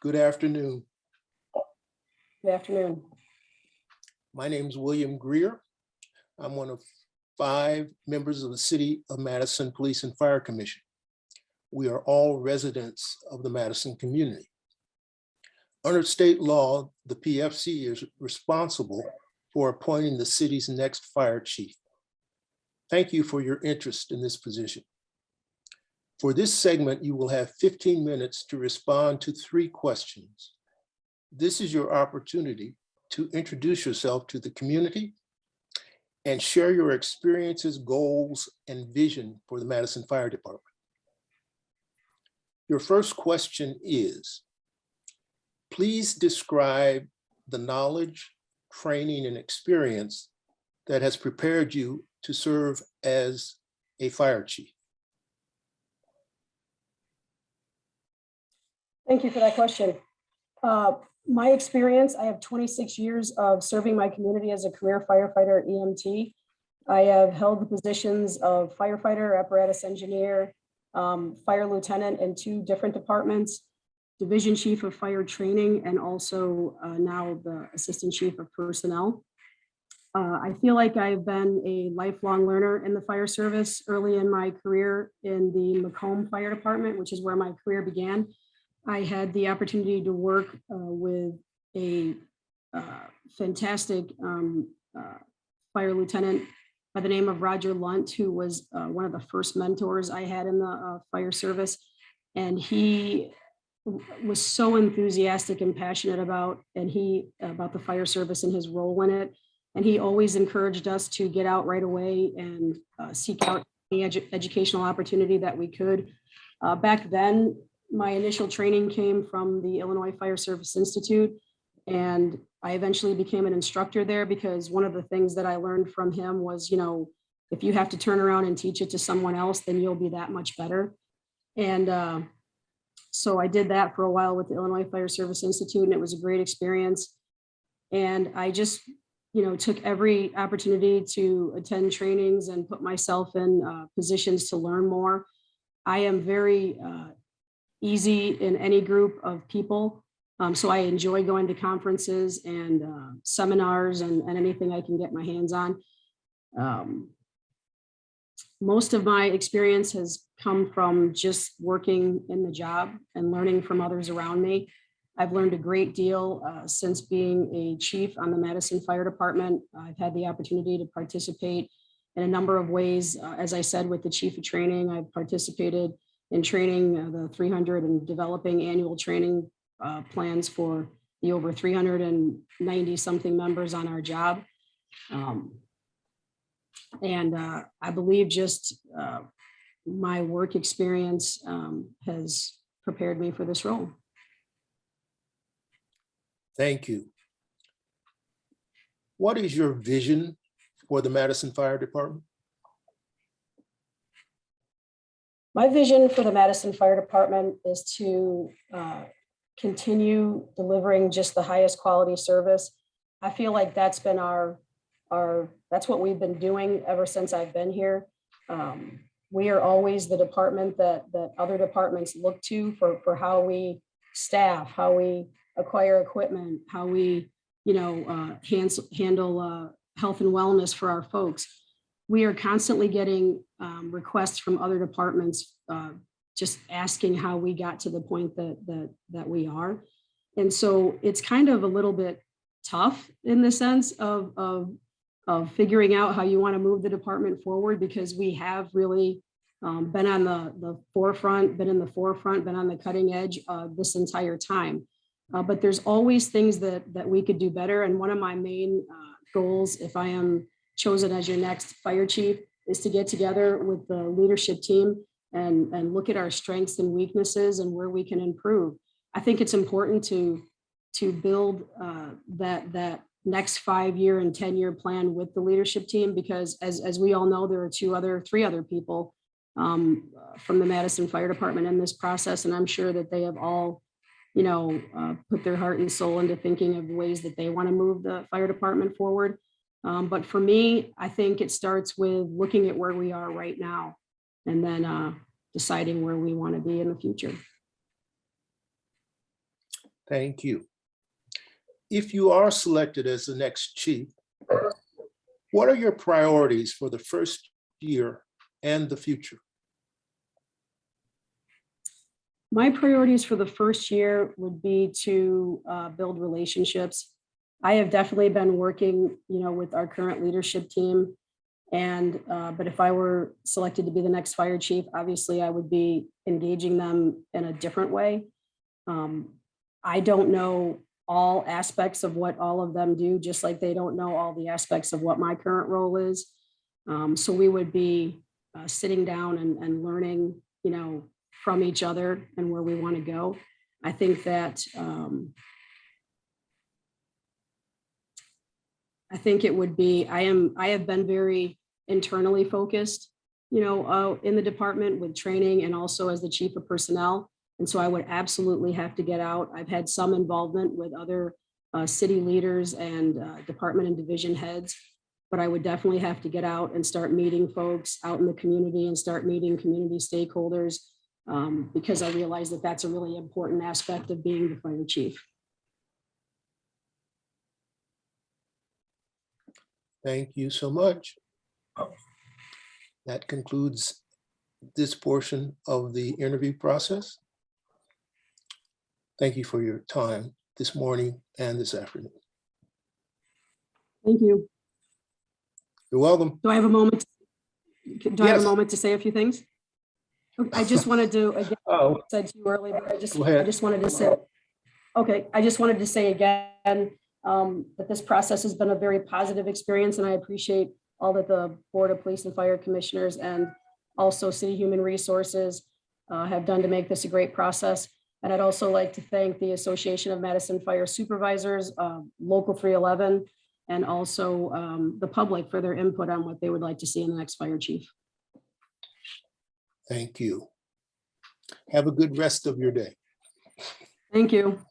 Good afternoon. Good afternoon. My name is William Greer. I'm one of 5 members of the City of Madison Police and Fire Commission. We are all residents of the Madison community. Under state law, the PFC is responsible for appointing the city's next fire chief. Thank you for your interest in this position. For this segment, you will have 15 minutes to respond to 3 questions. This is your opportunity to introduce yourself to the community and share your experiences, goals, and vision for the Madison Fire Department. Your first question is, please describe the knowledge, training, and experience that has prepared you to serve as a fire chief. Thank you for that question. My experience, I have 26 years of serving my community as a career firefighter EMT. I have held the positions of firefighter, apparatus engineer, fire lieutenant in 2 different departments, division chief of fire training, and also now the assistant chief of personnel. I feel like I've been a lifelong learner in the fire service. Early in my career in the Macomb Fire Department, which is where my career began, I had the opportunity to work with a fantastic fire lieutenant by the name of Roger Lunt, who was one of the first mentors I had in the fire service. And he was so enthusiastic and passionate about the fire service and his role in it. And he always encouraged us to get out right away and seek out the educational opportunity that we could. Back then, my initial training came from the Illinois Fire Service Institute, and I eventually became an instructor there because one of the things that I learned from him was, if you have to turn around and teach it to someone else, then you'll be that much better. And so I did that for a while with the Illinois Fire Service Institute, and it was a great experience. And I just, took every opportunity to attend trainings and put myself in positions to learn more. I am very easy in any group of people. So I enjoy going to conferences and seminars and anything I can get my hands on. Most of my experience has come from just working in the job and learning from others around me. I've learned a great deal since being a chief on the Madison Fire Department. I've had the opportunity to participate in a number of ways. As I said, with the chief of training, I've participated in training the 300 and developing annual training plans for the over 390 something members on our job. And I believe just my work experience has prepared me for this role. Thank you. What is your vision for the Madison Fire Department? My vision for the Madison Fire Department is to continue delivering just the highest quality service. I feel like that's been that's what we've been doing ever since I've been here. We are always the department that other departments look to for how we staff, how we acquire equipment, how we handle health and wellness for our folks. We are constantly getting requests from other departments just asking how we got to the point that we are. And so it's kind of a little bit tough in the sense of figuring out how you want to move the department forward, because we have really been on the forefront, been in the forefront, been on the cutting edge this entire time. But there's always things that we could do better. And one of my main goals, if I am chosen as your next fire chief, is to get together with the leadership team and look at our strengths and weaknesses and where we can improve. I think it's important to build that next 5-year and 10-year plan with the leadership team, because as we all know, there are 3 other people from the Madison Fire Department in this process, and I'm sure that they have all put their heart and soul into thinking of ways that they want to move the fire department forward. But for me, I think it starts with looking at where we are right now and then deciding where we want to be in the future. Thank you. If you are selected as the next chief, what are your priorities for the first year and the future? My priorities for the first year would be to build relationships. I have definitely been working, with our current leadership team. But if I were selected to be the next fire chief, obviously I would be engaging them in a different way. I don't know all aspects of what all of them do, just like they don't know all the aspects of what my current role is. So we would be sitting down and learning, from each other and where we want to go. I think that it would be, I have been very internally focused, in the department with training and also as the chief of personnel. And so I would absolutely have to get out. I've had some involvement with other city leaders and department and division heads, but I would definitely have to get out and start meeting folks out in the community and start meeting community stakeholders because I realize that that's a really important aspect of being the fire chief. Thank you so much. That concludes this portion of the interview process. Thank you for your time this morning and this afternoon. Thank you. You're welcome. Do I have a moment? I have Yes. a moment to say a few things? I just wanted to, again, Oh, said to you earlier, but go ahead. I just wanted to say, okay, I just wanted to say again that this process has been a very positive experience, and I appreciate all that the Board of Police and Fire Commissioners and also City Human Resources have done to make this a great process. And I'd also like to thank the Association of Madison Fire Supervisors, Local 311, and also the public for their input on what they would like to see in the next fire chief. Thank you. Have a good rest of your day. Thank you.